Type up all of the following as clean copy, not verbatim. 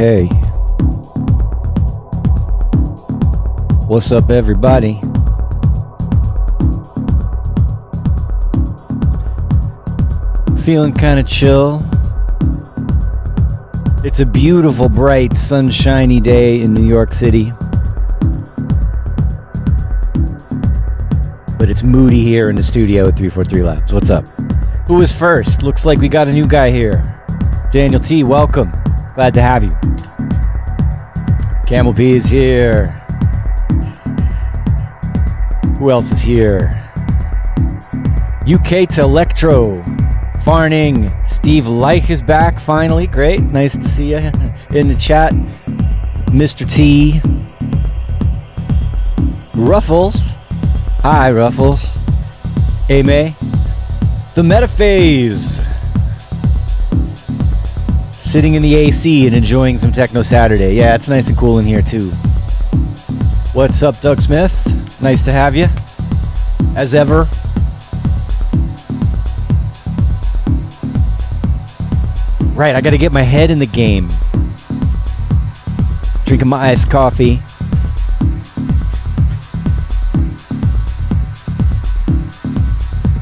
Hey. What's up, everybody? Feeling kind of chill. It's a beautiful, bright, sunshiny day in New York City. But it's moody here in the studio at 343 Labs. What's up? Who is first? Looks like we got a new guy here. Daniel T, welcome. Glad to have you. Camel P is here. Who else is here? UK to Electro. Farning. Steve Leich is back finally. Great. Nice to see you in the chat. Mr. T. Ruffles. Hi, Ruffles. Ame. The Metaphase. Sitting in the AC and enjoying some Techno Saturday. Yeah, it's nice and cool in here too. What's up, Doug Smith? Nice to have you. As ever. Right, I gotta get my head in the game. Drinking my iced coffee.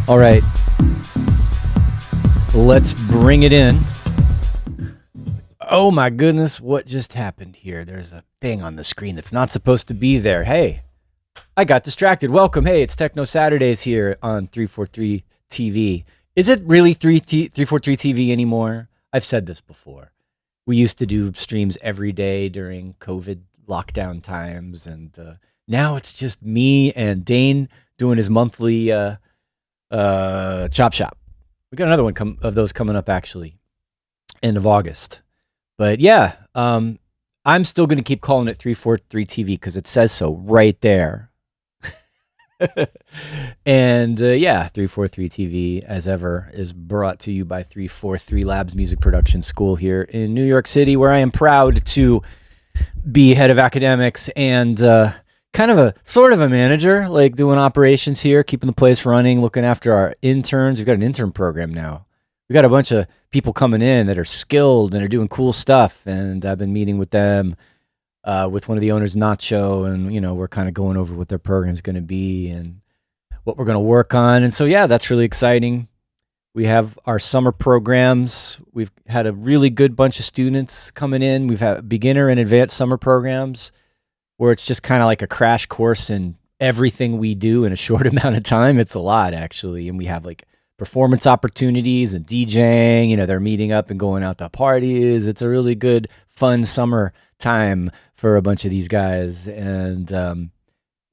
All right. Let's bring it in. Oh my goodness, what just happened here? There's a thing on the screen that's not supposed to be there. Hey, I got distracted. Welcome. Hey, it's Techno Saturdays here on 343 TV. Is it really 343 TV anymore? I've said this before. We used to do streams every day during COVID lockdown times, and now it's just me and Dane doing his monthly chop shop. We got another one of those coming up actually, end of August. But yeah, I'm still going to keep calling it 343 TV because it says so right there. And yeah, 343 TV, as ever, is brought to you by 343 Labs Music Production School here in New York City, where I am proud to be head of academics and kind of a sort of a manager, like doing operations here, keeping the place running, looking after our interns. We've got an intern program now. We got a bunch of people coming in that are skilled and are doing cool stuff, and I've been meeting with them, with one of the owners, Nacho, and we're kind of going over what their program's going to be and what we're going to work on. And so yeah, that's really exciting. We have our summer programs. We've had a really good bunch of students coming in. We've had beginner and advanced summer programs where it's just kind of like a crash course in everything we do in a short amount of time. It's a lot, actually. And we have like performance opportunities and DJing. They're meeting up and going out to parties. It's a really good, fun summer time for a bunch of these guys. And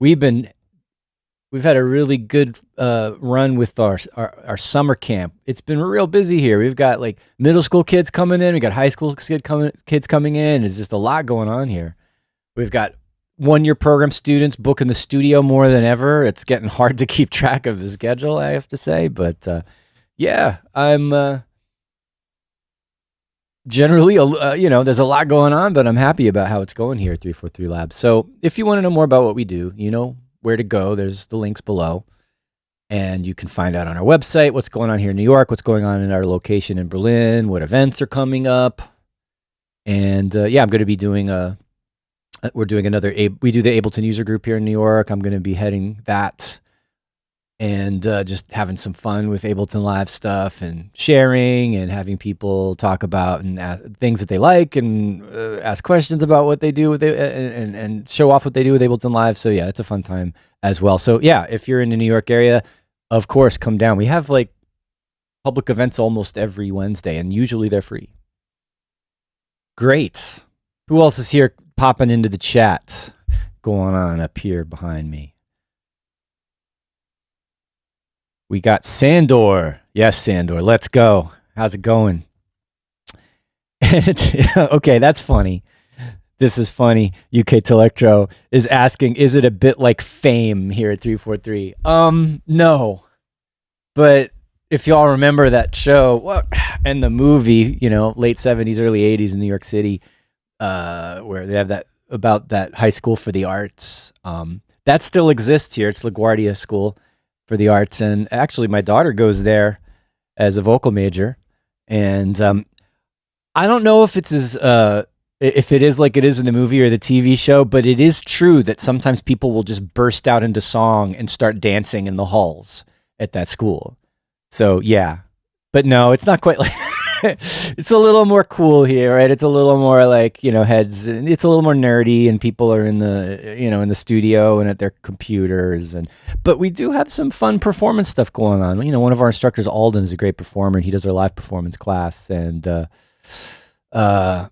we've had a really good run with our summer camp. It's been real busy here. We've got like middle school kids coming in. We got high school kids coming in. It's just a lot going on here. We've got one-year program students booking the studio more than ever. It's getting hard to keep track of the schedule, I have to say. But yeah, I'm generally, there's a lot going on, but I'm happy about how it's going here at 343 Labs. So if you want to know more about what we do, you know where to go. There's the links below. And you can find out on our website what's going on here in New York, what's going on in our location in Berlin, what events are coming up. And yeah, I'm going to be doing we do the Ableton user group here in New York. I'm going to be heading that and just having some fun with Ableton Live stuff and sharing and having people talk about and things that they like and ask questions about what they do with it and show off what they do with Ableton Live. So yeah, it's a fun time as well. So yeah, if you're in the New York area, of course, come down. We have like public events almost every Wednesday, and usually they're free. Great. Who else is here popping into the chat? Going on up here behind me. We got Sandor. Yes, Sandor. Let's go. How's it going? Okay, that's funny. This is funny. UK Electro is asking, is it a bit like Fame here at 343? No. But if y'all remember that show, and the movie, late 70s, early 80s in New York City, where they have that about that high school for the arts. That still exists here. It's LaGuardia School for the Arts, and actually my daughter goes there as a vocal major. And I don't know if it's if it is like it is in the movie or the TV show, but it is true that sometimes people will just burst out into song and start dancing in the halls at that school. So yeah, but no, it's not quite like. It's a little more cool here, right? It's a little more like, heads. It's a little more nerdy, and people are in the, in the studio and at their computers. But we do have some fun performance stuff going on. One of our instructors, Alden, is a great performer, and he does our live performance class. And so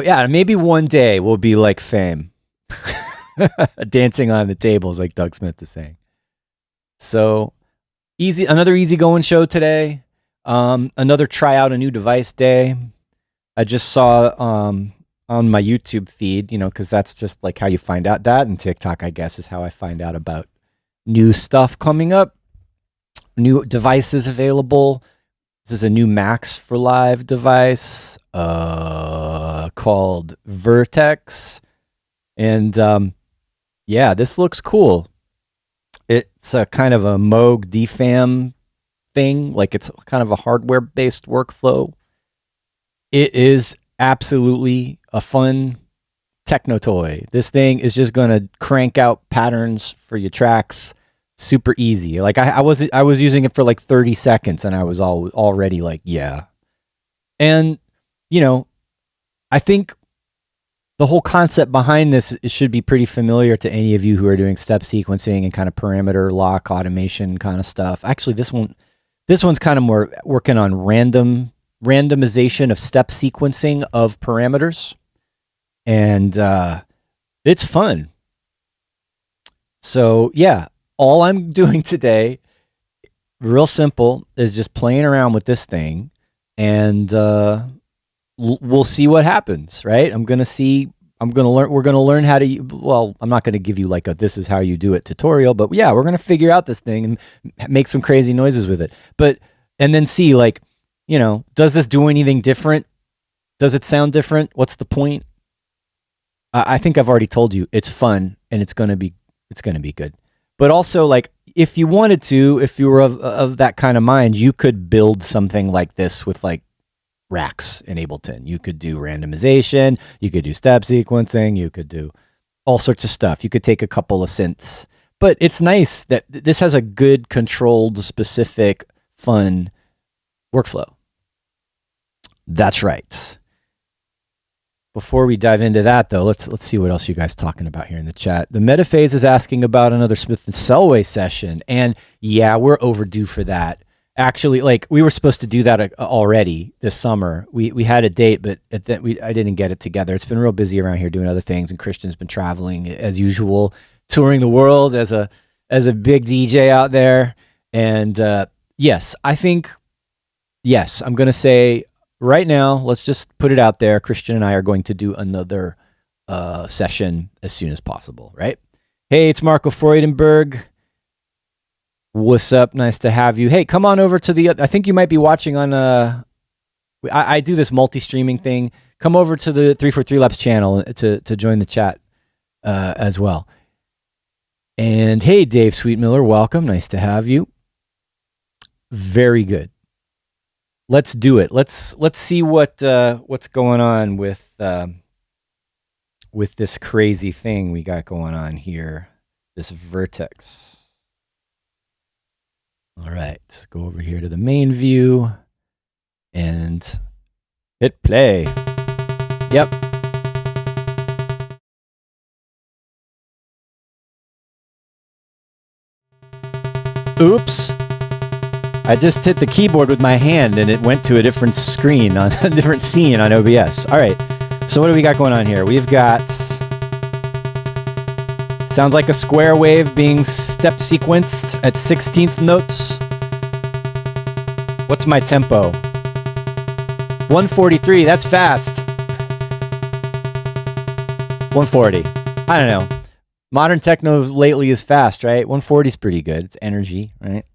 yeah, maybe one day we'll be like Fame, dancing on the tables, like Doug Smith is saying. So another easygoing show today. Another try out a new device day. I just saw on my YouTube feed, because that's just like how you find out that, and TikTok, I guess, is how I find out about new stuff coming up. New devices available. This is a new Max for Live device called Vertex. And yeah, this looks cool. It's a kind of a Moog DFAM thing, like it's kind of a hardware-based workflow. It is absolutely a fun techno toy. This thing is just going to crank out patterns for your tracks super easy. Like I was using it for like 30 seconds and I was already like, yeah. And you know, I think the whole concept behind this should be pretty familiar to any of you who are doing step sequencing and kind of parameter lock automation kind of stuff. Actually, this one's kind of more working on randomization of step sequencing of parameters, and it's fun. So yeah, all I'm doing today, real simple, is just playing around with this thing, and we'll see what happens, right? We're going to learn how to, well, I'm not going to give you like a, this is how you do it tutorial, but yeah, we're going to figure out this thing and make some crazy noises with it. And then see like, does this do anything different? Does it sound different? What's the point? I think I've already told you it's fun and it's going to be good. But also like, if you wanted to, if you were of that kind of mind, you could build something like this with like racks in Ableton. You could do randomization, you could do step sequencing, you could do all sorts of stuff. You could take a couple of synths. But it's nice that this has a good, controlled, specific, fun workflow. That's right. Before we dive into that, though, let's see what else you guys talking about here in the chat. The Metaphase is asking about another Smith & Selway session, and yeah, we're overdue for that. Actually, like we were supposed to do that already this summer. We had a date, but I didn't get it together. It's been real busy around here doing other things, and Christian's been traveling as usual, touring the world as a big DJ out there. And yes, I'm going to say right now, let's just put it out there. Christian and I are going to do another session as soon as possible, right? Hey, it's Marco Freudenberg. What's up? Nice to have you. Hey, come on over to I think you might be watching on, I do this multi-streaming thing. Come over to the 343 Labs channel to join the chat as well. And hey, Dave Sweetmiller, welcome. Nice to have you. Very good. Let's do it. Let's see what's going on with this crazy thing we got going on here. This vertex. All right, go over here to the main view and hit play. Yep. Oops. I just hit the keyboard with my hand and it went to a different screen on a different scene on OBS. All right. So what do we got going on here? We've got, sounds like a square wave being step sequenced at 16th notes. What's my tempo? 143, that's fast. 140. I don't know. Modern techno lately is fast, right? 140 is pretty good. It's energy, right?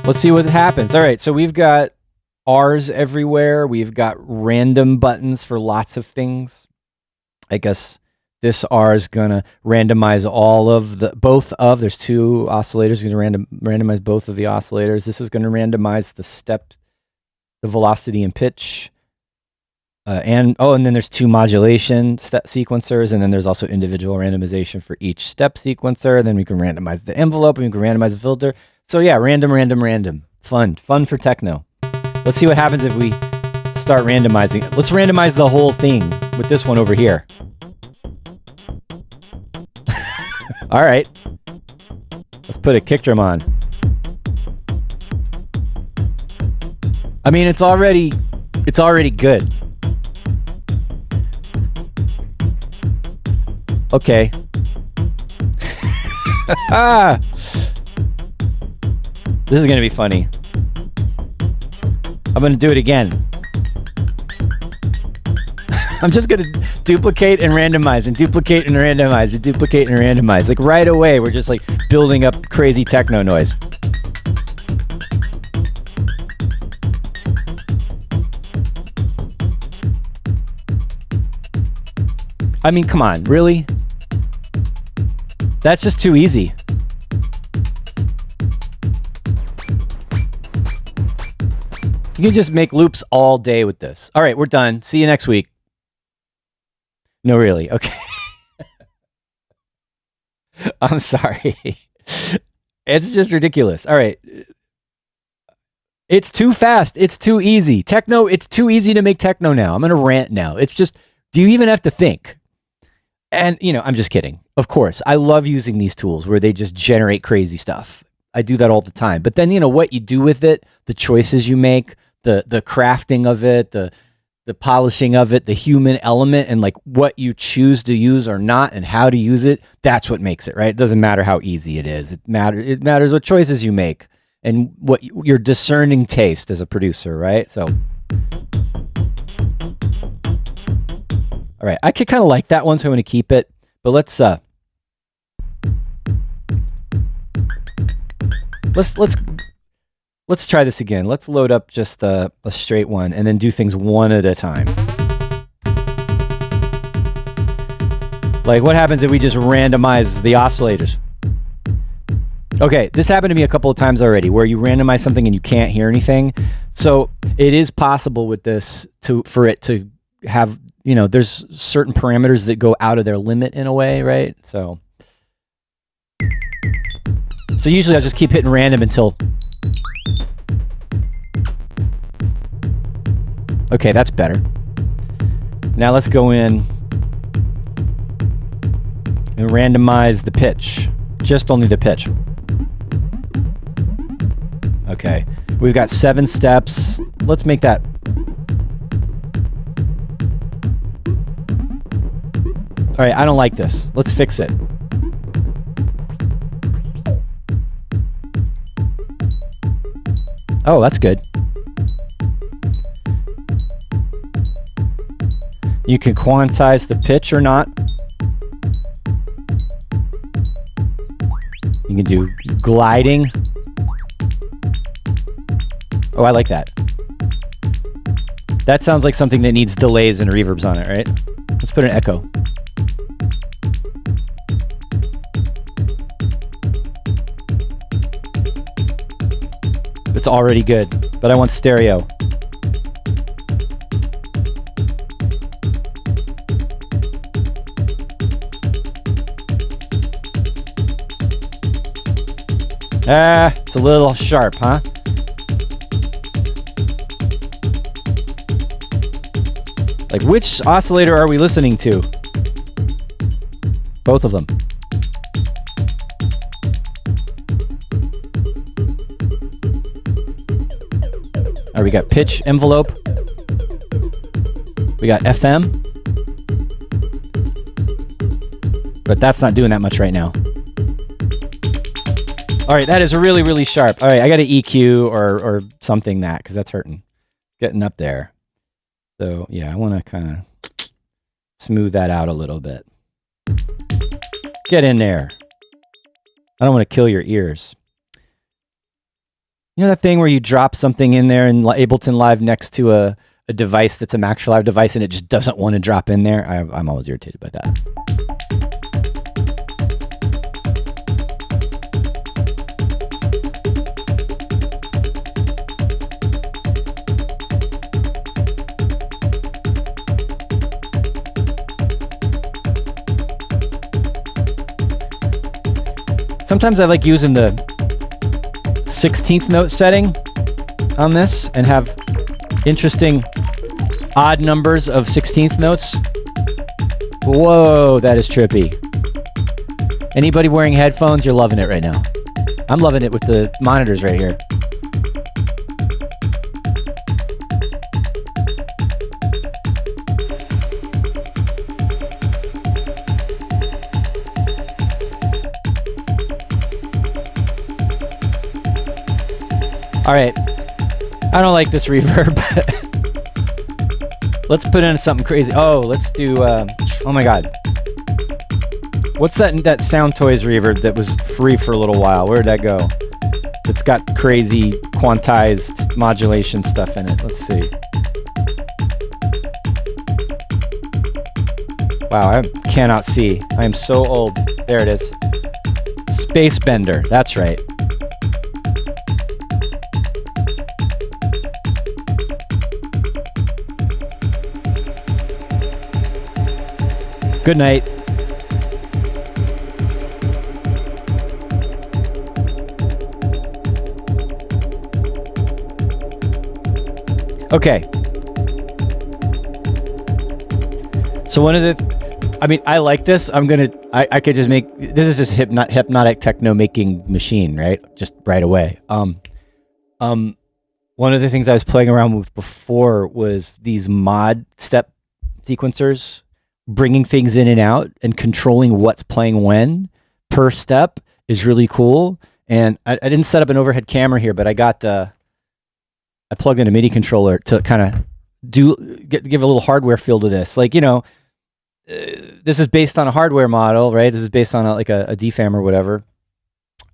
Let's see what happens. All right, so we've got R's everywhere. We've got random buttons for lots of things. I guess this R is gonna randomize there's two oscillators, gonna randomize both of the oscillators. This is gonna randomize the step, the velocity and pitch. And then there's two modulation step sequencers, and then there's also individual randomization for each step sequencer. Then we can randomize the envelope, and we can randomize the filter. So yeah, random. Fun for techno. Let's see what happens if we start randomizing. Let's randomize the whole thing with this one over here. All right. Let's put a kick drum on. I mean, it's already good. Okay. This is going to be funny. I'm going to do it again. I'm just going to duplicate and randomize and duplicate and randomize and duplicate and randomize. Like right away, we're just like building up crazy techno noise. I mean, come on, really? That's just too easy. You can just make loops all day with this. All right, we're done. See you next week. No, really? Okay. I'm sorry. It's just ridiculous. All right. It's too fast. It's too easy. Techno, it's too easy to make techno now. I'm going to rant now. It's just, do you even have to think? And, I'm just kidding. Of course, I love using these tools where they just generate crazy stuff. I do that all the time. But then, what you do with it, the choices you make, the crafting of it, the polishing of it, the human element, and like what you choose to use or not and how to use it, that's what makes it, right? It doesn't matter how easy it is. It matters what choices you make and what your discerning taste as a producer, right? So, all right, I could kind of like that one, so I'm going to keep it. But let's try this again. Let's load up just a straight one and then do things one at a time. Like, what happens if we just randomize the oscillators? Okay, this happened to me a couple of times already, where you randomize something and you can't hear anything. So it is possible with this for it to have, there's certain parameters that go out of their limit in a way, right? So usually I'll just keep hitting random until... Okay, that's better. Now let's go in and randomize the pitch. Just only the pitch. Okay, we've got 7 steps. Let's make that... All right, I don't like this. Let's fix it. Oh, that's good. You can quantize the pitch or not. You can do gliding. Oh, I like that. That sounds like something that needs delays and reverbs on it, right? Let's put an echo. It's already good, but I want stereo. It's a little sharp, huh? Like, which oscillator are we listening to? Both of them. All right, we got pitch envelope. We got FM. But that's not doing that much right now. All right, that is really, really sharp. All right, I got to EQ or something that, because that's hurting. Getting up there. So, yeah, I want to kind of smooth that out a little bit. Get in there. I don't want to kill your ears. You know that thing where you drop something in there in Ableton Live next to a device that's a Max Live device and it just doesn't want to drop in there? I'm always irritated by that. Sometimes I like using the 16th note setting on this and have interesting odd numbers of 16th notes. Whoa, that is trippy. Anybody wearing headphones, you're loving it right now. I'm loving it with the monitors right here. All right, I don't like this reverb. Let's put in something crazy. Oh, let's do, oh my God. What's that Sound Toys reverb that was free for a little while? Where did that go? It's got crazy quantized modulation stuff in it. Let's see. Wow, I cannot see. I am so old. There it is. Space Bender, that's right. Good night. Okay. So one of the, I mean, I like this. I could just make, this is just hypnotic techno making machine, right? Just right away. One of the things I was playing around with before was these mod step sequencers, bringing things in and out and controlling what's playing when per step is really cool. And I didn't set up an overhead camera here, but I got, I plugged in a MIDI controller to kind of give a little hardware feel to this. Like, you know, this is based on a hardware model, right? This is based on a DFAM or whatever.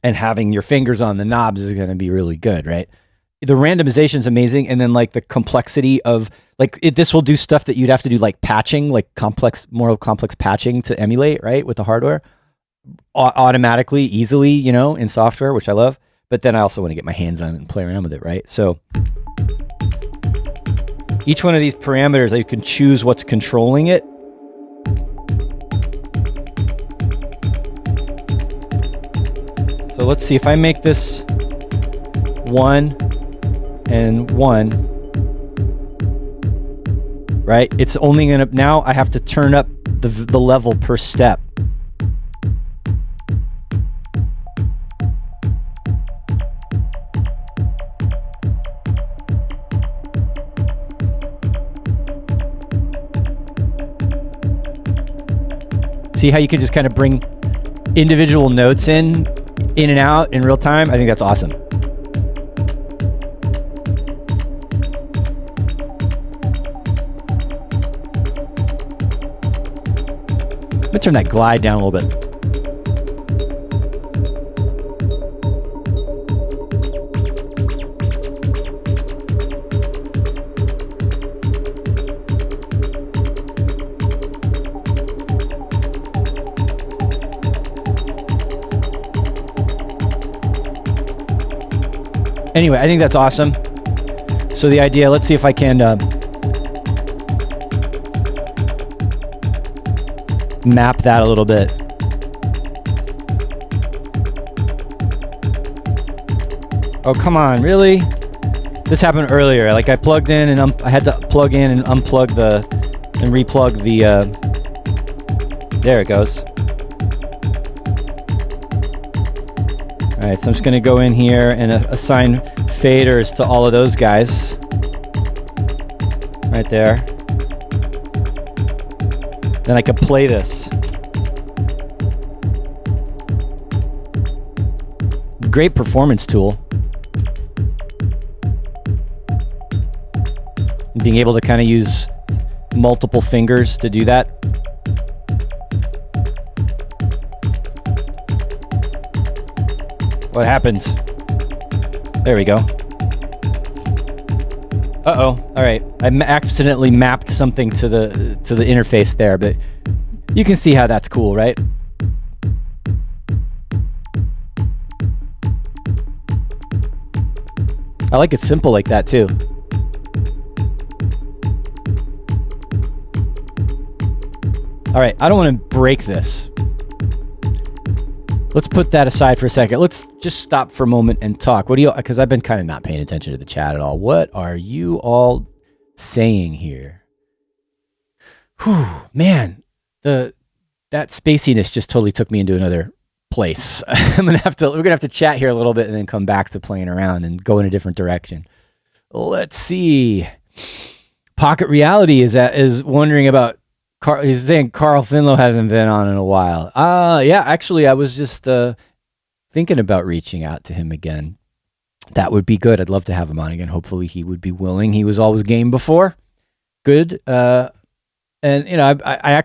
And having your fingers on the knobs is going to be really good, right? The randomization is amazing. And then like the complexity of like, this will do stuff that you'd have to do like patching, like more complex patching to emulate, right? With the hardware automatically, easily, you know, in software, which I love. But then I also want to get my hands on it and play around with it, right? So each one of these parameters, you can choose what's controlling it. So let's see if I make this 1 and 1, right? It's only gonna, now I have to turn up the level per step. See how you can just kind of bring individual notes in and out in real time? I think that's awesome. Let me turn that glide down a little bit. Anyway, I think that's awesome. So the idea, let's see if I can map that a little bit. Oh, come on, really? This happened earlier. Like I plugged in and I had to plug in and unplug and replug the, there it goes. All right, so I'm just gonna go in here and assign faders to all of those guys. Right there. Then I could play this. Great performance tool. Being able to kind of use multiple fingers to do that. What happened? There we go. Uh-oh. All right. I accidentally mapped something to the interface there, but you can see how that's cool, right? I like it simple like that too. All right, I don't want to break this. Let's put that aside for a second. Let's just stop for a moment and talk. What do you, because I've been kind of not paying attention to the chat at all. What are you all saying here? Whew, man, that spaciness just totally took me into another place. we're gonna have to chat here a little bit and then come back to playing around and go in a different direction. Let's see. Pocket Reality is wondering about. He's saying Carl Finlow hasn't been on in a while. Yeah, actually, I was just thinking about reaching out to him again. That would be good. I'd love to have him on again. Hopefully, he would be willing. He was always game before. Good. And you know, I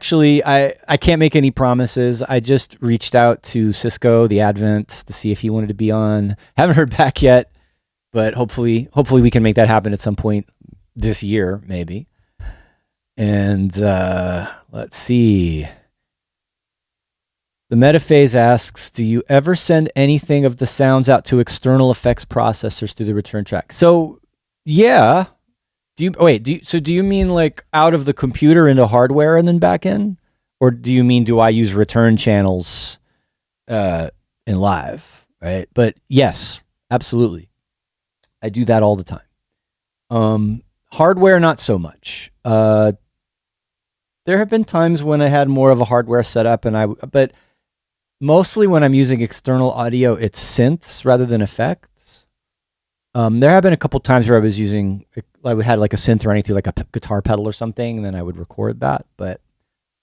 can't make any promises. I just reached out to Cisco, the Advent, to see if he wanted to be on. Haven't heard back yet, but hopefully we can make that happen at some point this year, maybe. And let's see. The Metaphase asks, do you ever send anything of the sounds out to external effects processors through the return track? So, yeah. Do you mean like out of the computer into hardware and then back in? Or do you mean, do I use return channels in live, right? But yes, absolutely. I do that all the time. Hardware, not so much. There have been times when I had more of a hardware setup, but mostly when I'm using external audio, it's synths rather than effects. There have been a couple times where I had like a synth running through like a guitar pedal or something, and then I would record that. But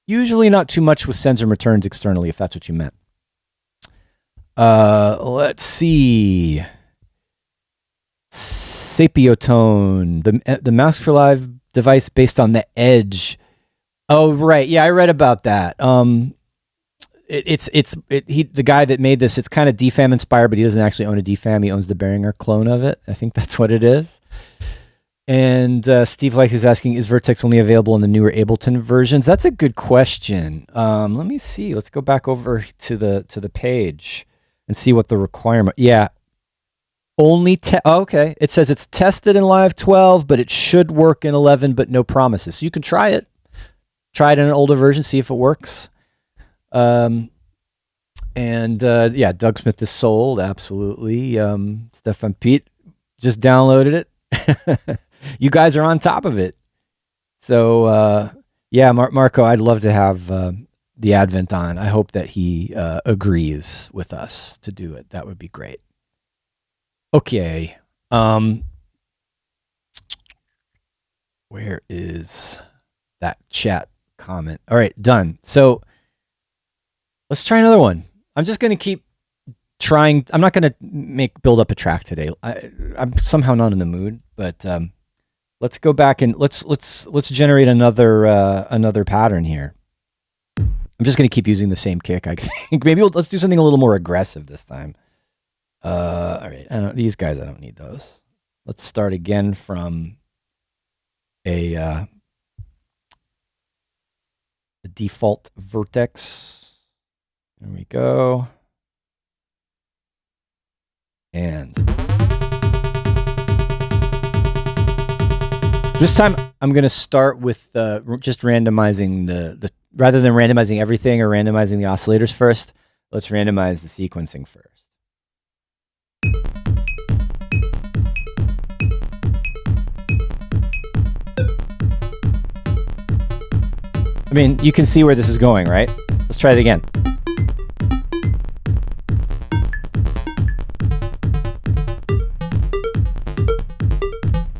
usually not too much with sends and returns externally, if that's what you meant. Let's see. Sapiotone, the Mask for Live device based on the Edge. Oh, right. Yeah, I read about that. The guy that made this, it's kind of DFAM inspired, but he doesn't actually own a DFAM. He owns the Behringer clone of it. I think that's what it is. And Steve Leich is asking, is Vertex only available in the newer Ableton versions? That's a good question. Let me see. Let's go back over to the page and see what the requirement. Yeah. Okay. It says it's tested in Live 12, but it should work in 11, but no promises. So you can try it. Try it in an older version, see if it works. Yeah, Doug Smith is sold, absolutely. Stefan Pete just downloaded it. You guys are on top of it. So, yeah, Marco, I'd love to have the Advent on. I hope that he agrees with us to do it. That would be great. Okay. Where is that chat comment? All right, done. So let's try another one. I'm just going to keep trying. I'm not going to build up a track today. I'm somehow not in the mood, but let's go back and let's generate another pattern here. I'm just going to keep using the same kick. I think maybe let's do something a little more aggressive this time. All right. These guys, I don't need those. Let's start again from a default Vertex. There we go. And this time I'm going to start with just randomizing the rather than randomizing everything or randomizing the oscillators first, let's randomize the sequencing first. I mean, you can see where this is going, right? Let's try it again.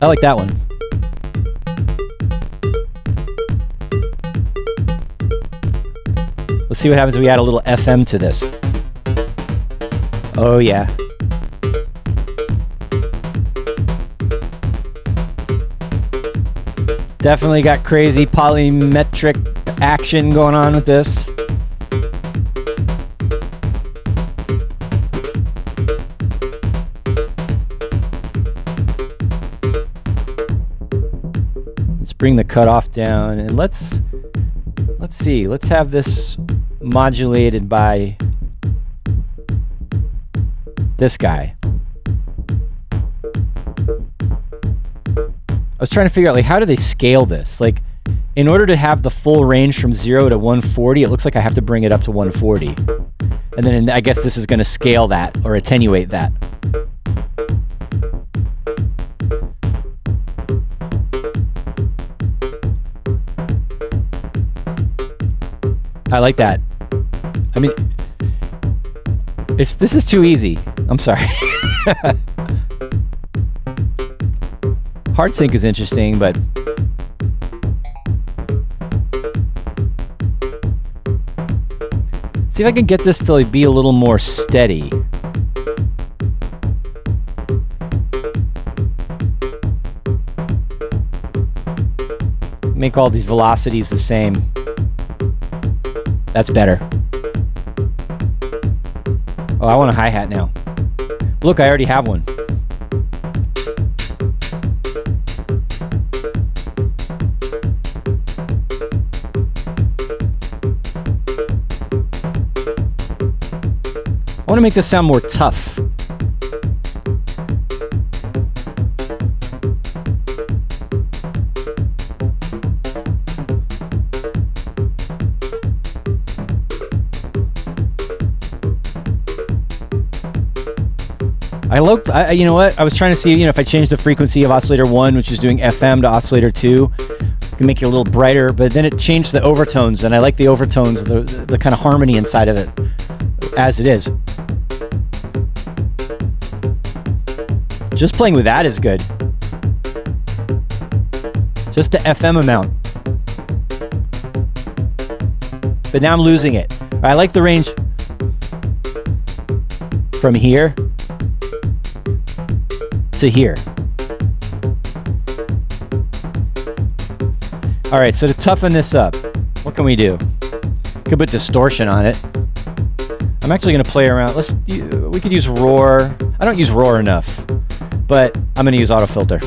I like that one. Let's see what happens if we add a little FM to this. Oh, yeah. Definitely got crazy polymetric action going on with this. Let's bring the cutoff down and let's see. Let's have this modulated by this guy. I was trying to figure out, like, how do they scale this? Like, in order to have the full range from 0 to 140, it looks like I have to bring it up to 140. And then I guess this is going to scale that or attenuate that. I like that. I mean, this is too easy. I'm sorry. Hard sync is interesting, but see if I can get this to be a little more steady. Make all these velocities the same. That's better. Oh, I want a hi-hat now. Look, I already have one. I want to make this sound more tough. You know what? I was trying to see, if I change the frequency of oscillator 1, which is doing FM, to oscillator 2, it can make it a little brighter, but then it changed the overtones, and I like the overtones, the kind of harmony inside of it, as it is. Just playing with that is good. Just the FM amount. But now I'm losing it. I like the range from here to here. All right, so to toughen this up, what can we do? Could put distortion on it. I'm actually gonna play around. We could use roar. I don't use roar enough, but I'm gonna use auto filter.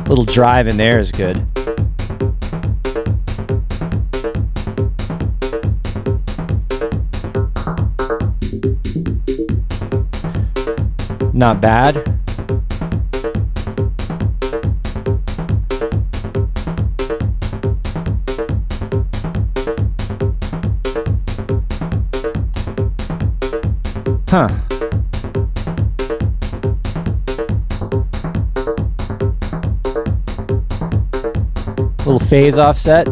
Little drive in there is good. Not bad. Huh. Little phase offset.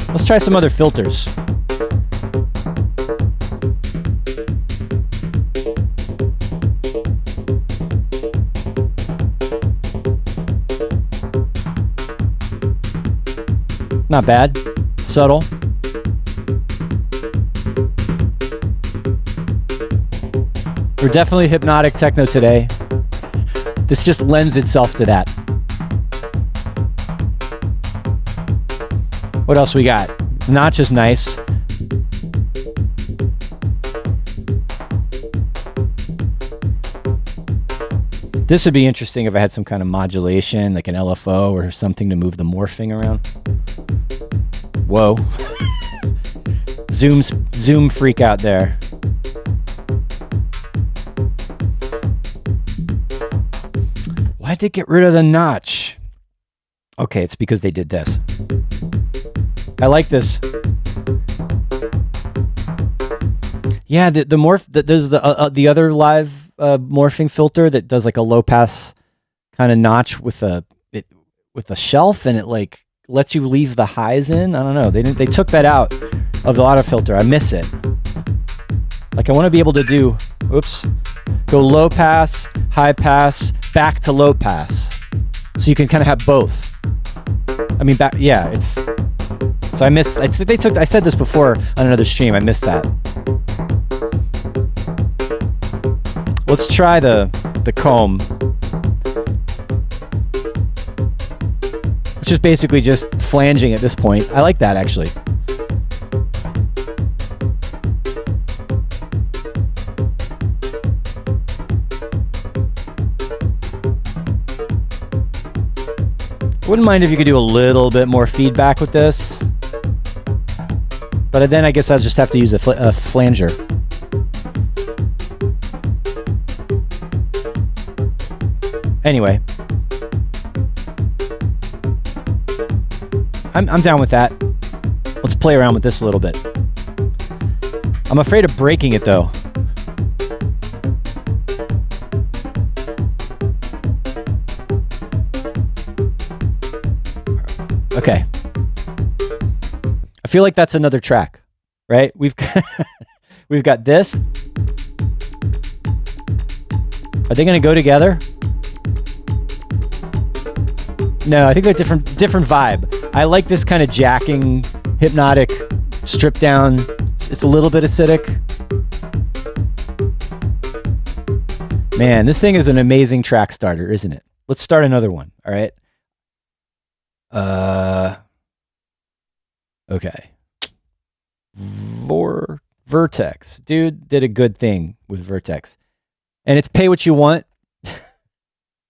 Let's try some other filters. Not bad. Subtle. We're definitely hypnotic techno today. This just lends itself to that. What else we got? Notch is nice. This would be interesting if I had some kind of modulation, like an LFO or something to move the morphing around. Whoa. Zoom freak out there. Why'd they get rid of the notch? Okay, it's because they did this. I like this. Yeah, the morph. There's the other live morphing filter that does like a low pass kind of notch with a shelf, and it like lets you leave the highs in. I don't know. They took that out of the auto filter. I miss it. Like I want to be able to do. Oops. Go low pass, high pass, back to low pass, so you can kind of have both. I mean, back. Yeah, it's. So I missed. I said this before on another stream. I missed that. Let's try the comb, which is basically just flanging at this point. I like that actually. Wouldn't mind if you could do a little bit more feedback with this, but then I guess I'll just have to use a flanger. Anyway, I'm down with that. Let's play around with this a little bit. I'm afraid of breaking it though. Okay. I feel like that's another track, right? We've got this. Are they going to go together? No, I think they're different vibe. I like this kind of jacking, hypnotic, stripped down. It's a little bit acidic. Man, this thing is an amazing track starter, isn't it? Let's start another one, all right? Okay. Vertex. Dude did a good thing with Vertex. And it's pay what you want.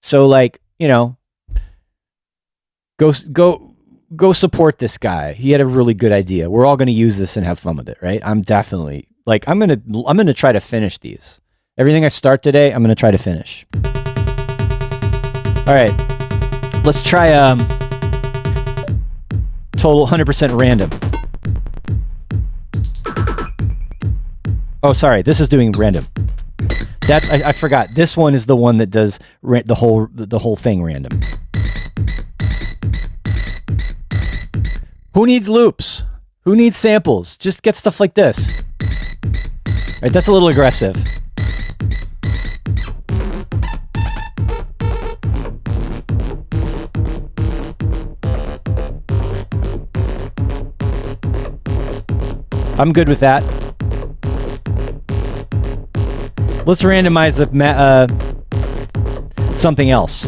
So like, go support this guy. He had a really good idea. We're all going to use this and have fun with it, right? I'm definitely like I'm going to try to finish these. Everything I start today, I'm going to try to finish. All right. Let's try total 100% random. Oh, sorry. This is doing random. That's I forgot. This one is the one that does the whole thing random. Who needs loops? Who needs samples? Just get stuff like this. All right, that's a little aggressive. I'm good with that. Let's randomize something else.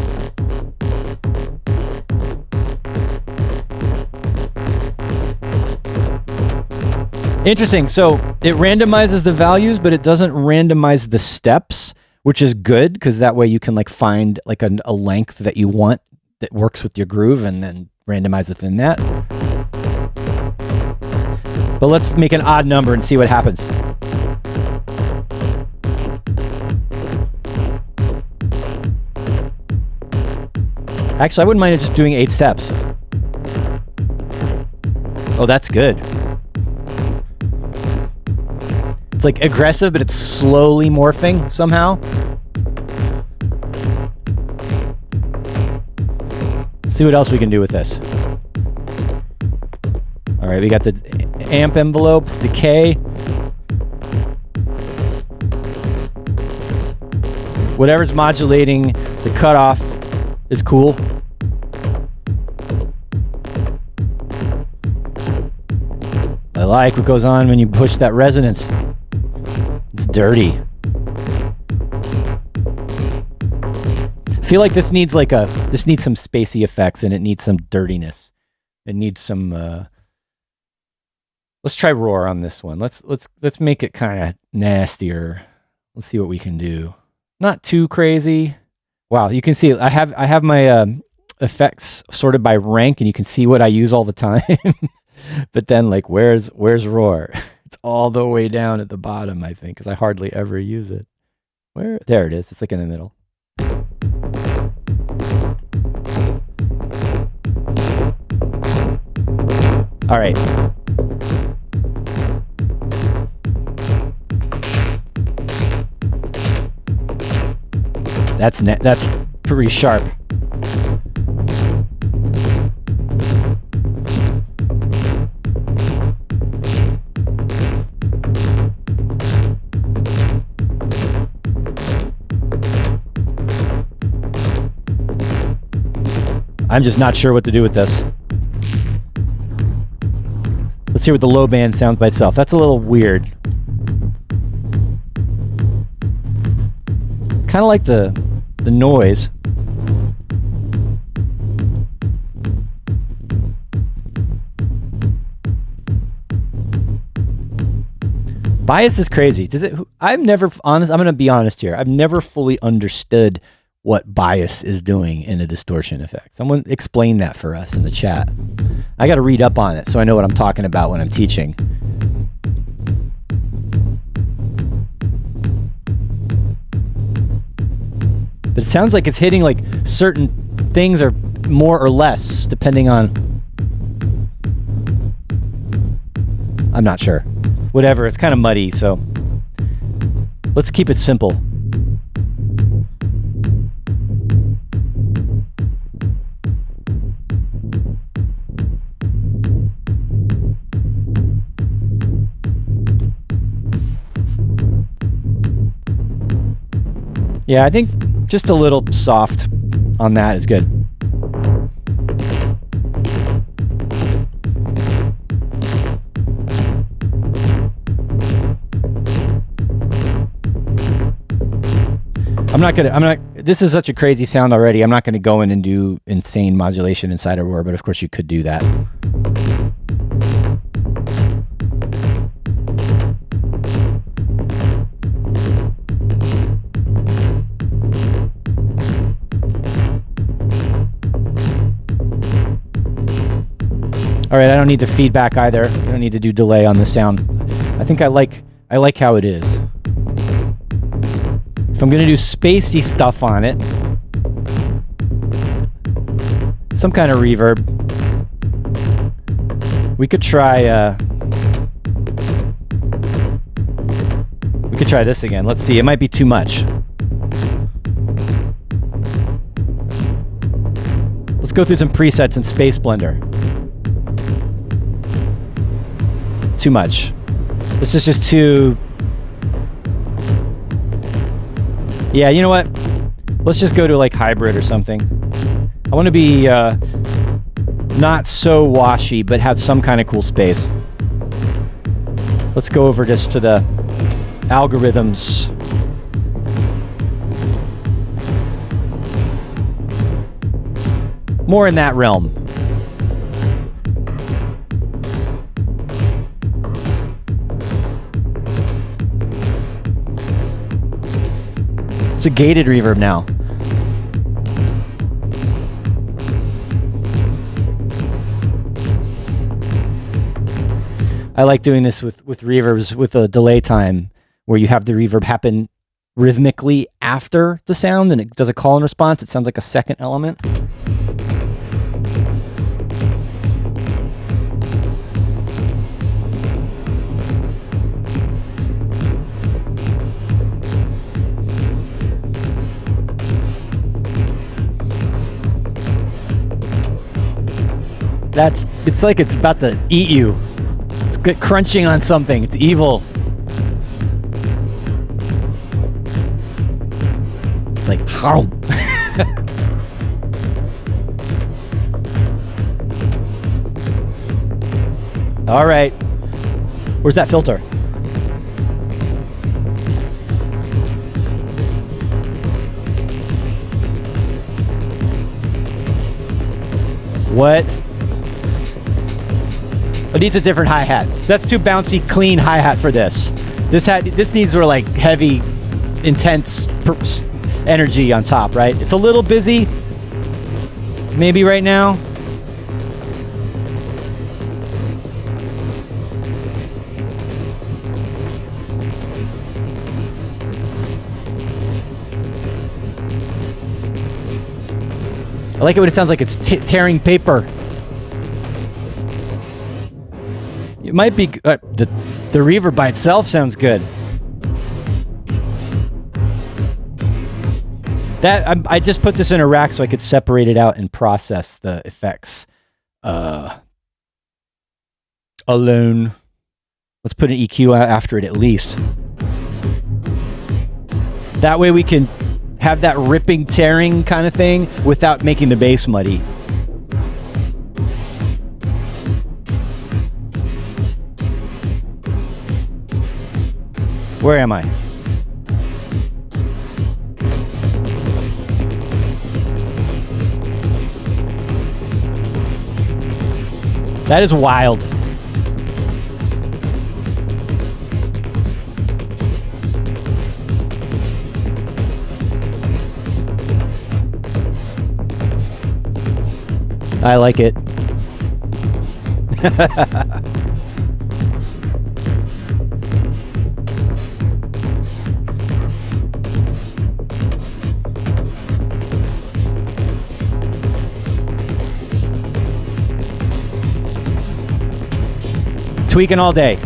Interesting. So it randomizes the values, but it doesn't randomize the steps, which is good because that way you can like find like a length that you want that works with your groove and then randomize within that. But let's make an odd number and see what happens. Actually, I wouldn't mind just doing 8 steps. Oh, that's good. It's like aggressive, but it's slowly morphing somehow. Let's see what else we can do with this. All right, we got the amp envelope, decay. Whatever's modulating the cutoff is cool. I like what goes on when you push that resonance. It's dirty. I feel like this needs some spacey effects and it needs some dirtiness. It needs some let's try roar on this one. Let's make it kind of nastier. Let's see what we can do. Not too crazy. Wow, you can see I have my effects sorted by rank, and you can see what I use all the time. But then, like, where's roar? It's all the way down at the bottom, I think, because I hardly ever use it. There it is. It's like in the middle. All right. That's pretty sharp. I'm just not sure what to do with this. Let's hear what the low band sounds by itself. That's a little weird. Kind of like the noise. Bias is crazy. I'm going to be honest here. I've never fully understood what bias is doing in a distortion effect. Someone explain that for us in the chat. I got to read up on it so I know what I'm talking about when I'm teaching. But it sounds like it's hitting like certain things are more or less depending on... I'm not sure. Whatever, it's kind of muddy, so let's keep it simple. Yeah, I think just a little soft on that is good. This is such a crazy sound already. I'm not gonna go in and do insane modulation inside of roar, but of course you could do that. All right, I don't need the feedback either. You don't need to do delay on the sound. I think I like how it is. If I'm gonna do spacey stuff on it, some kind of reverb. We could try this again. Let's see. It might be too much. Let's go through some presets in Space Blender. Too much. This is just too... Yeah, you know what? Let's just go to like hybrid or something. I want to be not so washy, but have some kind of cool space. Let's go over just to the algorithms. More in that realm. It's a gated reverb now. I like doing this with reverbs with a delay time where you have the reverb happen rhythmically after the sound and it does a call and response. It sounds like a second element. It's like it's about to eat you. It's crunching on something. It's evil. It's like, how? All right. Where's that filter? What? It needs a different hi-hat. That's too bouncy, clean hi-hat for this. This needs more like heavy, intense energy on top, right? It's a little busy, maybe right now. I like it when it sounds like it's tearing paper. It might be the reverb by itself sounds good. I just put this in a rack so I could separate it out and process the effects alone. Let's put an EQ after it at least. That way we can have that ripping, tearing kind of thing without making the bass muddy. Where am I? That is wild. I like it. Tweaking all day.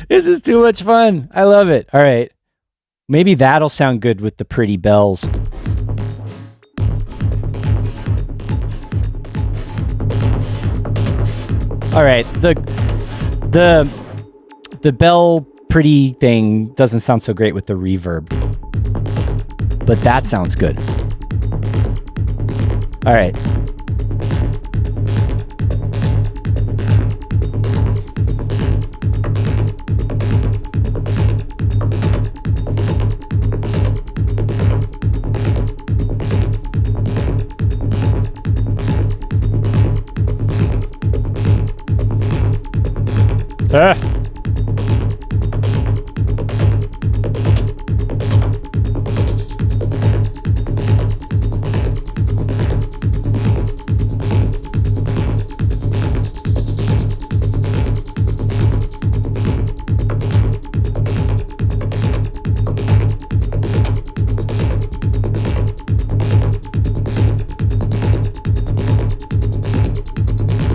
This is too much fun. I love it. All right. Maybe that'll sound good with the pretty bells. All right. The bell pretty thing doesn't sound so great with the reverb. But that sounds good. All right.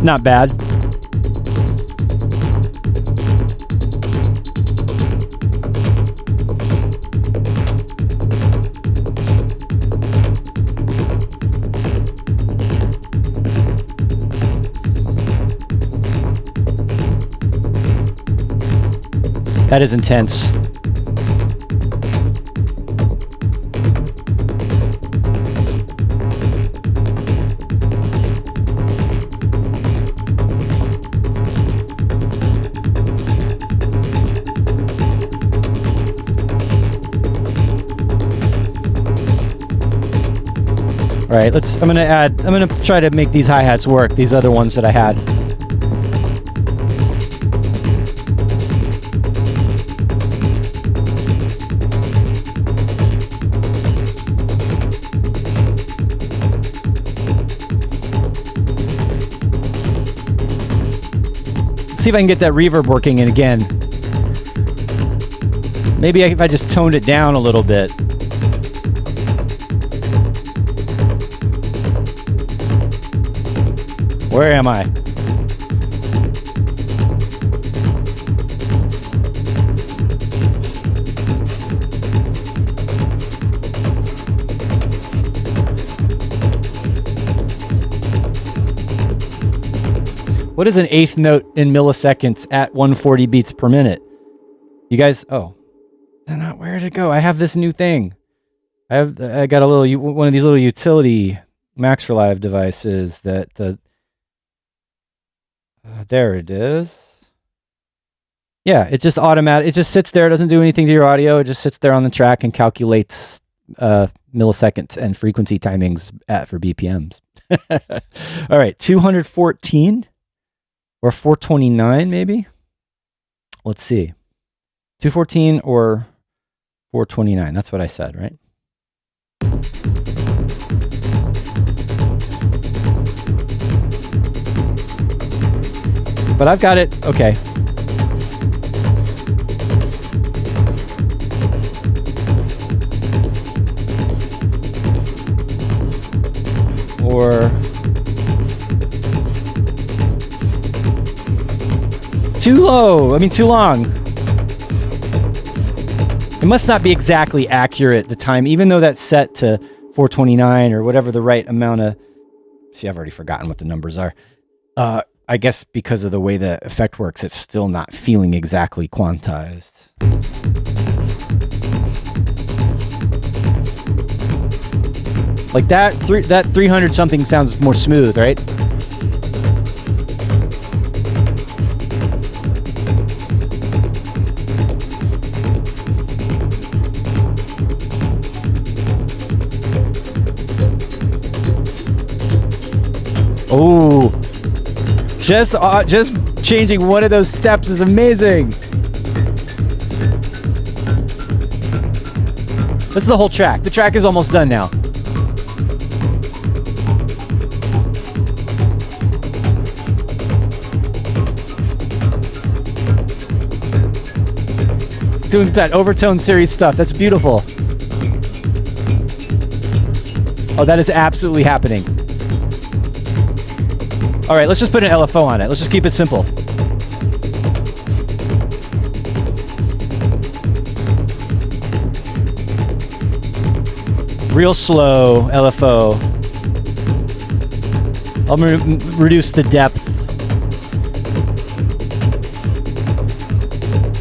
not bad. That is intense. All right, I'm gonna try to make these hi-hats work, these other ones that I had. See if I can get that reverb working in again. Maybe if I just toned it down a little bit. Where am I? What is an eighth note in milliseconds at 140 beats per minute? You guys, oh, where did it go? I have this new thing. I got a little, one of these little utility Max for Live devices that there it is. Yeah, it just automatic. It just sits there. It doesn't do anything to your audio. It just sits there on the track and calculates milliseconds and frequency timings for BPMs. All right, 214 or 429 maybe. Let's see, 214 or 429. That's what I said, right? But I've got it, okay. Or too low, too long. It must not be exactly accurate, the time, even though that's set to 429 or whatever the right amount of, see, I've already forgotten what the numbers are. I guess because of the way the effect works, it's still not feeling exactly quantized. Like that 300 something sounds more smooth, right? Oh, just changing one of those steps is amazing. This is the whole track. The track is almost done now. Doing that overtone series stuff. That's beautiful. Oh, that is absolutely happening. All right, let's just put an LFO on it. Let's just keep it simple. Real slow LFO. I'll reduce the depth.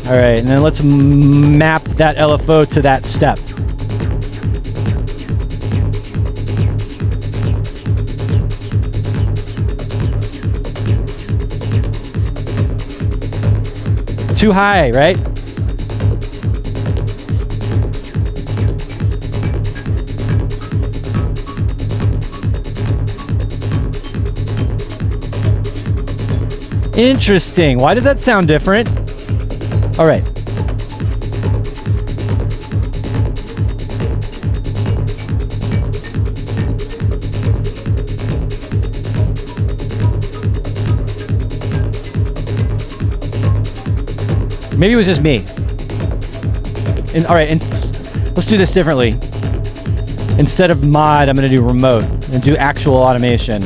All right, and then let's map that LFO to that step. Too high, right? Interesting. Why does that sound different? All right. Maybe it was just me. All right, and let's do this differently. Instead of mod, I'm going to do remote and do actual automation.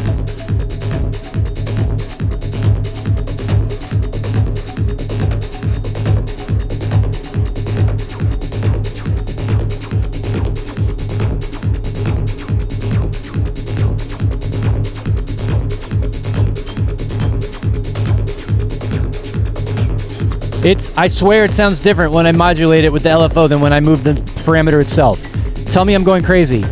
I swear it sounds different when I modulate it with the LFO than when I move the parameter itself. Tell me I'm going crazy.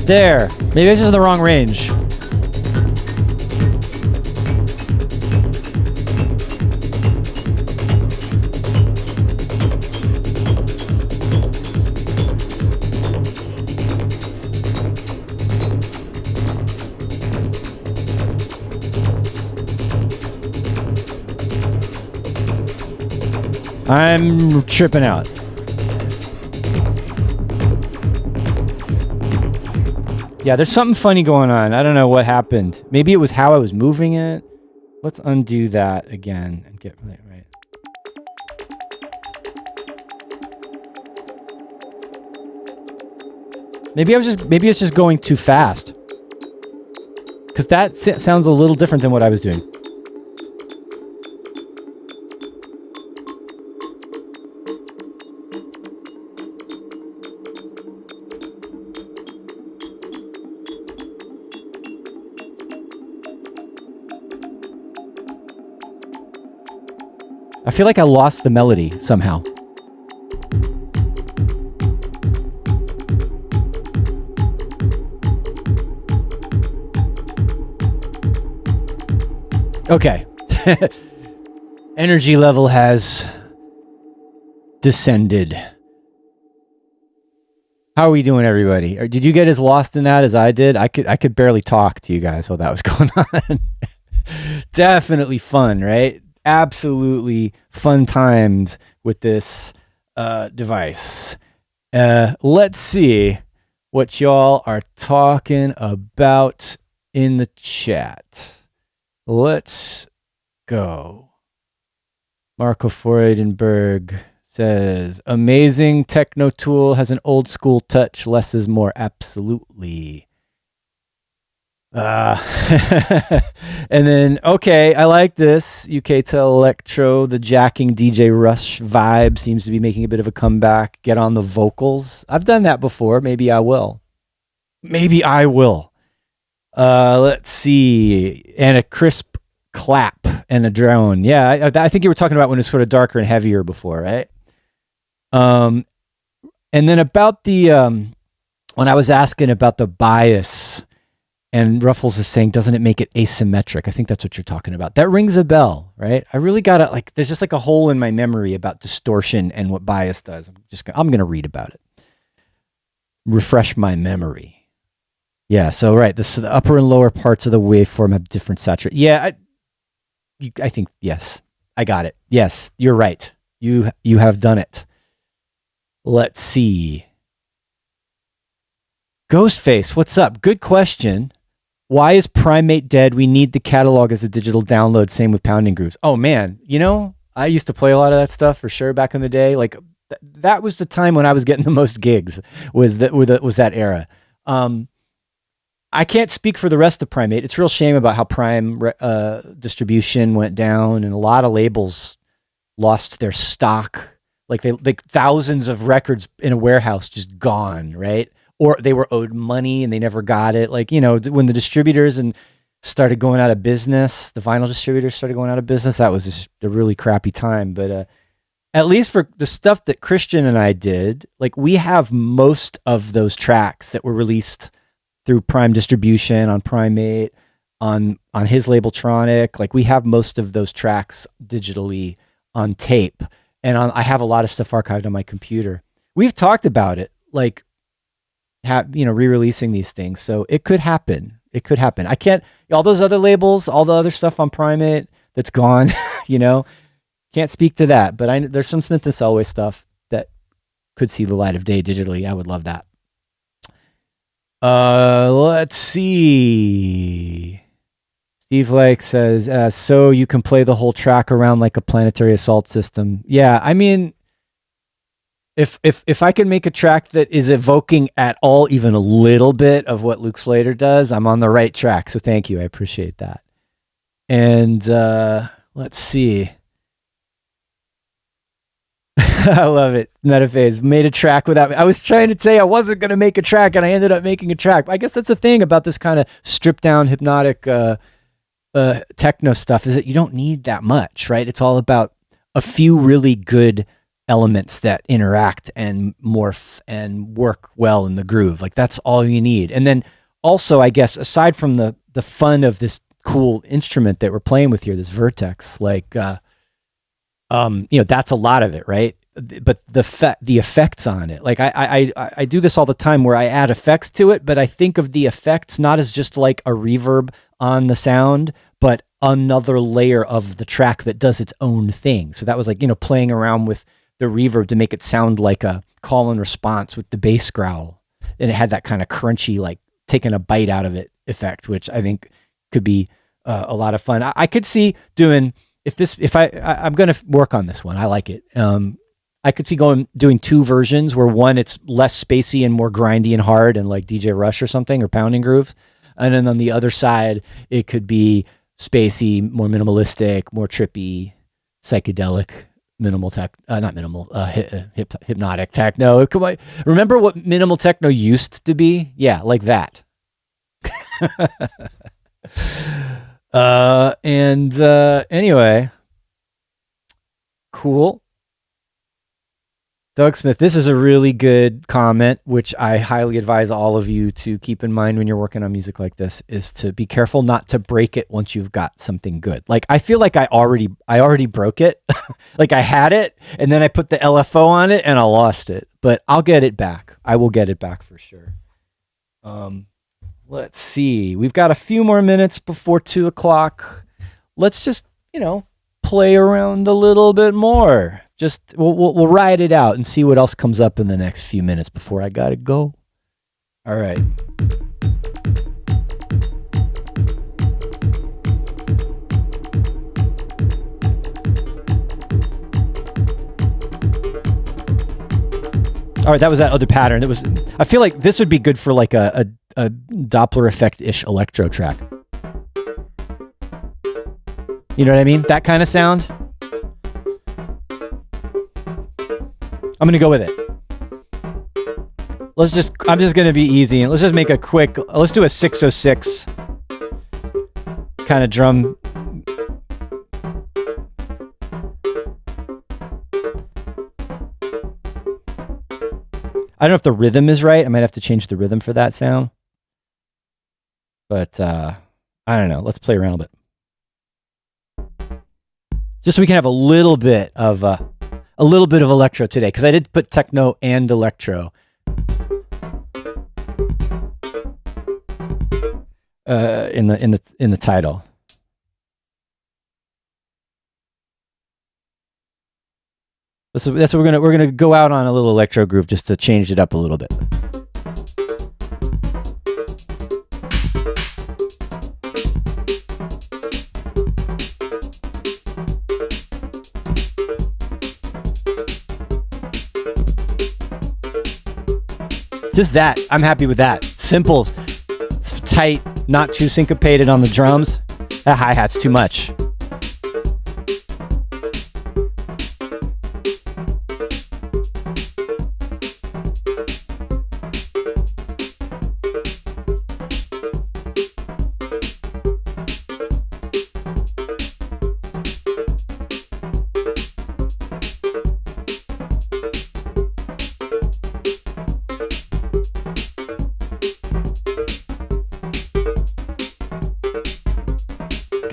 There. Maybe it's just in the wrong range. I'm tripping out. Yeah, there's something funny going on. I don't know what happened. Maybe it was how I was moving it. Let's undo that again and get it right. Maybe it's just going too fast. Because that sounds a little different than what I was doing. I feel like I lost the melody somehow. Okay. Energy level has descended. How are we doing, everybody? Or did you get as lost in that as I did? I could barely talk to you guys while that was going on. Definitely fun, right? Absolutely fun times with this device. Let's see what y'all are talking about in the chat. Let's go. Marco Freudenberg says, amazing techno tool, has an old school touch, less is more. Absolutely. And then, okay, I like this. UK Tel Electro, the jacking DJ Rush vibe seems to be making a bit of a comeback. Get on the vocals. I've done that before. Maybe I will. Let's see. And a crisp clap and a drone. Yeah, I think you were talking about when it's sort of darker and heavier before, right? And then about the, when I was asking about the bias, and Ruffles is saying, doesn't it make it asymmetric? I think that's what you're talking about. That rings a bell, right? I really got to, there's just a hole in my memory about distortion and what bias does. I'm going to read about it. Refresh my memory. Yeah, so right, the upper and lower parts of the waveform have different saturation. Yeah, I think, yes, I got it. Yes, you're right. You have done it. Let's see. Ghostface, what's up? Good question. Why is Primate dead? We need the catalog as a digital download. Same with Pounding Grooves. Oh man, I used to play a lot of that stuff for sure back in the day. That was the time when I was getting the most gigs. Was that era? I can't speak for the rest of Primate. It's a real shame about how Prime distribution went down, and a lot of labels lost their stock. Like thousands of records in a warehouse just gone, right? Or they were owed money and they never got it. When the distributors started going out of business, the vinyl distributors started going out of business, that was just a really crappy time. But at least for the stuff that Christian and I did, we have most of those tracks that were released through Prime distribution on Primate, on his label Tronic. We have most of those tracks digitally on tape. And I have a lot of stuff archived on my computer. We've talked about it, re-releasing these things. So it could happen. I can't, all those other labels, all the other stuff on Primate that's gone, can't speak to that. But there's some Smith and Selway stuff that could see the light of day digitally. I would love that. Let's see. Steve Lake says, so you can play the whole track around like a planetary assault system. Yeah, I mean, if I can make a track that is evoking at all, even a little bit of what Luke Slater does, I'm on the right track. So thank you. I appreciate that. And let's see. I love it. Metaphase made a track without me. I was trying to say I wasn't going to make a track, and I ended up making a track. I guess that's the thing about this kind of stripped down hypnotic techno stuff, is that you don't need that much, right? It's all about a few really good elements that interact and morph and work well in the groove. Like that's all you need. And then also, I guess, aside from the fun of this cool instrument that we're playing with here, this Vertex, like, that's a lot of it, right? But the effects on it, like I do this all the time where I add effects to it, but I think of the effects not as just like a reverb on the sound, but another layer of the track that does its own thing. So that was like, playing around with the reverb to make it sound like a call and response with the bass growl. And it had that kind of crunchy, like taking a bite out of it effect, which I think could be a lot of fun. I could see doing, I'm going to work on this one. I like it. I could see doing two versions where one, it's less spacey and more grindy and hard and like DJ Rush or something, or pounding grooves. And then on the other side, it could be spacey, more minimalistic, more trippy, psychedelic, hypnotic techno. Remember what minimal techno used to be? Yeah, like that. Anyway, cool. Doug Smith, this is a really good comment, which I highly advise all of you to keep in mind when you're working on music like this, is to be careful not to break it once you've got something good. Like, I feel like I already broke it. Like I had it and then I put the LFO on it and I lost it, but I'll get it back. I will get it back for sure. Let's see. We've got a few more minutes before 2:00. Let's just, play around a little bit more. Just we'll ride it out and see what else comes up in the next few minutes before I gotta go. All right. All right, that was that other pattern. I feel like this would be good for like a Doppler effect-ish electro track. You know what I mean? That kind of sound. I'm gonna go with it. I'm just gonna be easy and let's just make a quick. Let's do a 606 kind of drum. I don't know if the rhythm is right. I might have to change the rhythm for that sound. But I don't know. Let's play around a bit. Just so we can have a little bit of electro today, because I did put techno and electro in the title. That's what we're gonna go out on, a little electro groove just to change it up a little bit. Just that. I'm happy with that. Simple, tight, not too syncopated on the drums. That hi-hat's too much.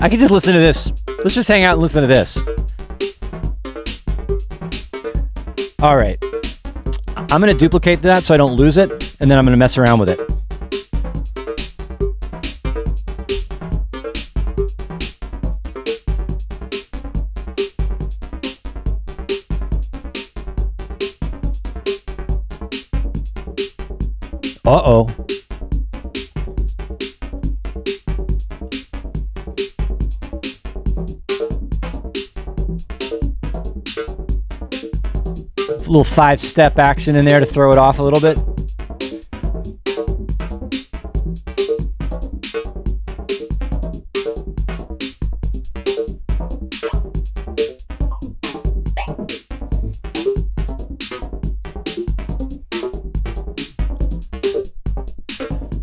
I can just listen to this. Let's just hang out and listen to this. All right. I'm going to duplicate that so I don't lose it, and then I'm going to mess around with it. Uh-oh. Little 5-step action in there to throw it off a little bit.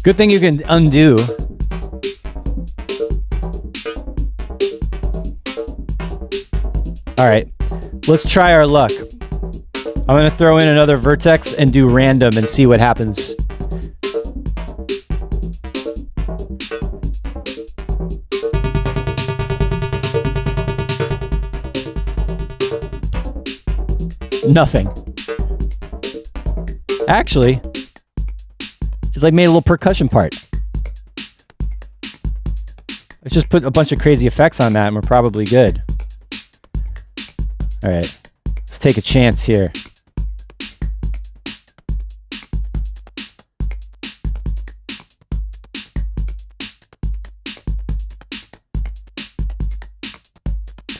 Good thing you can undo. All right, let's try our luck. I'm gonna throw in another vertex and do random and see what happens. Nothing. Actually, it's like made a little percussion part. Let's just put a bunch of crazy effects on that and we're probably good. All right, let's take a chance here.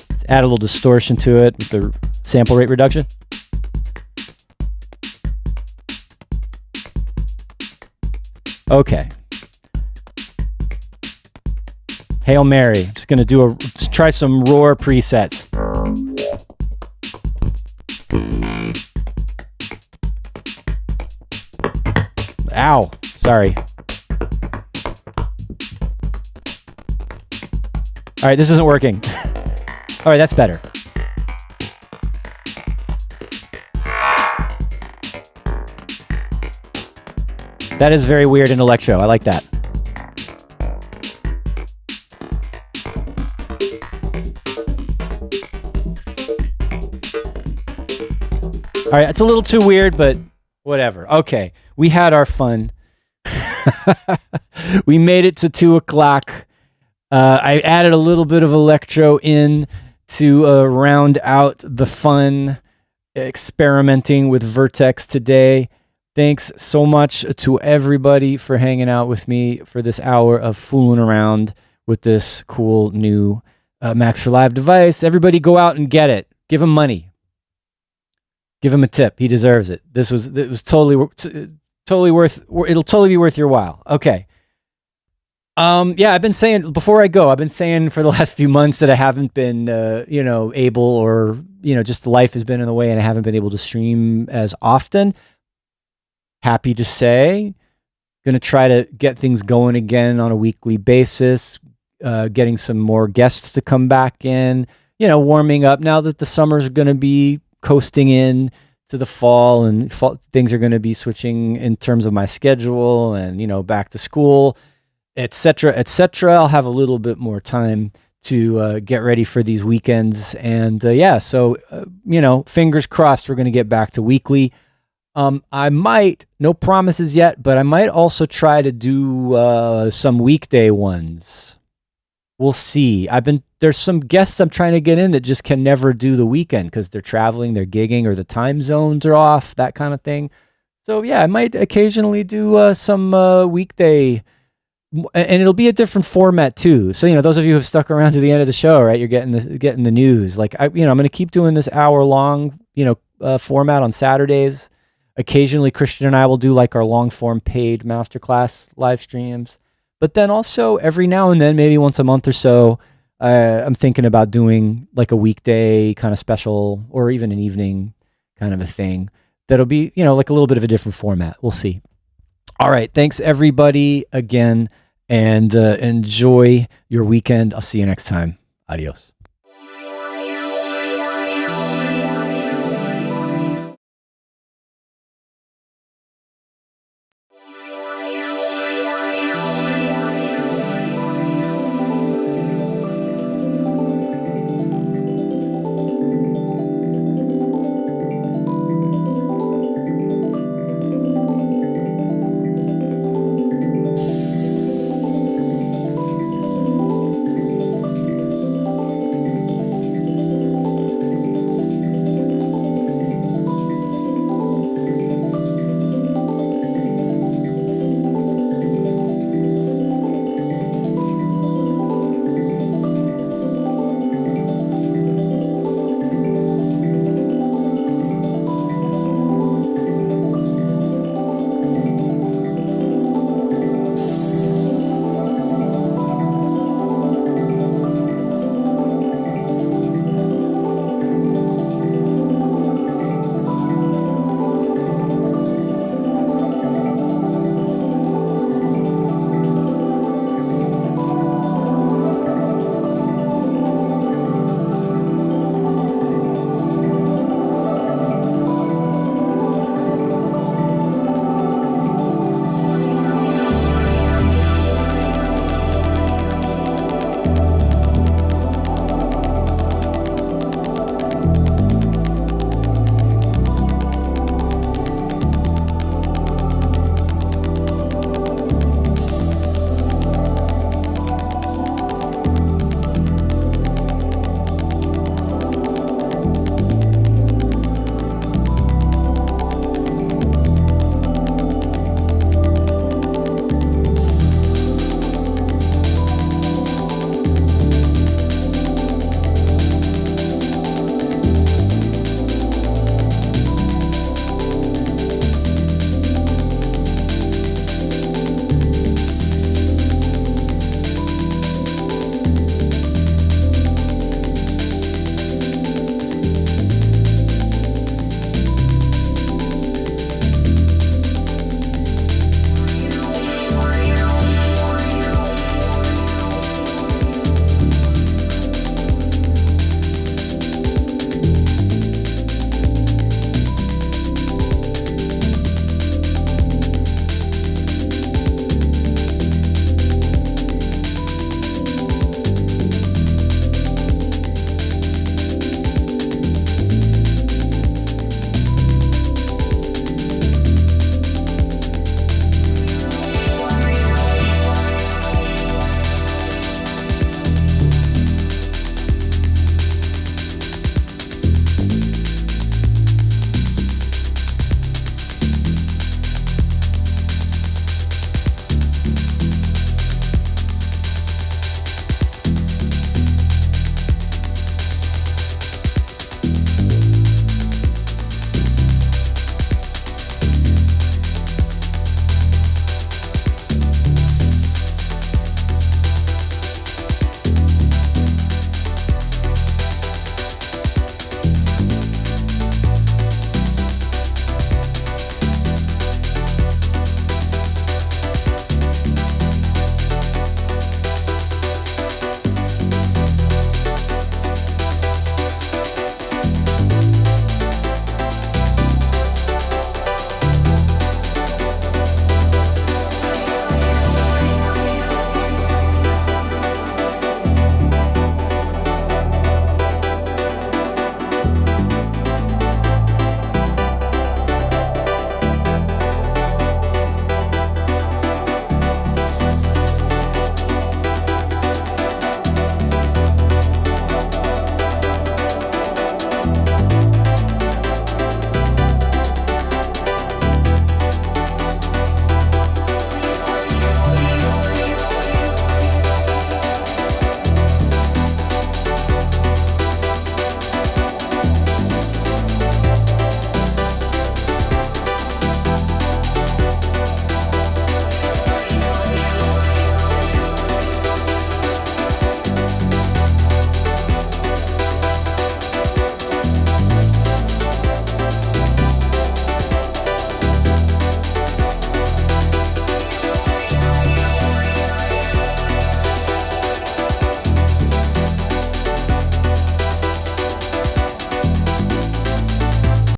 Let's add a little distortion to it with the sample rate reduction. Okay. Hail Mary. Just gonna let's try some roar presets. Ow, sorry. All right, this isn't working. All right, that's better. That is very weird in electro. I like that. All right, it's a little too weird, but whatever. Okay, we had our fun. We made it to 2 o'clock. I added a little bit of electro in to round out the fun experimenting with Vertex today. Thanks so much to everybody for hanging out with me for this hour of fooling around with this cool new Max for Live device. Everybody go out and get it. Give him money. Give him a tip. He deserves it. It was totally worth. It'll totally be worth your while. Okay. Yeah, I've been saying before I go. I've been saying for the last few months that I haven't been, able, or just life has been in the way, and I haven't been able to stream as often. Happy to say, going to try to get things going again on a weekly basis. Getting some more guests to come back in. Warming up now that the summer's going to be coasting in to the fall, and things are going to be switching in terms of my schedule, and back to school, etc., etc. I'll have a little bit more time to get ready for these weekends, and so fingers crossed we're going to get back to weekly. I might, no promises yet, but I might also try to do some weekday ones. We'll see. There's some guests I'm trying to get in that just can never do the weekend because they're traveling, they're gigging, or the time zones are off, that kind of thing. So yeah, I might occasionally do some weekday, and it'll be a different format too. So those of you who have stuck around to the end of the show, right? You're getting the news. Like I'm going to keep doing this hour long, format on Saturdays. Occasionally, Christian and I will do like our long form paid masterclass live streams. But then also every now and then, maybe once a month or so, I'm thinking about doing like a weekday kind of special, or even an evening kind of a thing. That'll be, like a little bit of a different format. We'll see. All right. Thanks everybody again, and enjoy your weekend. I'll see you next time. Adios.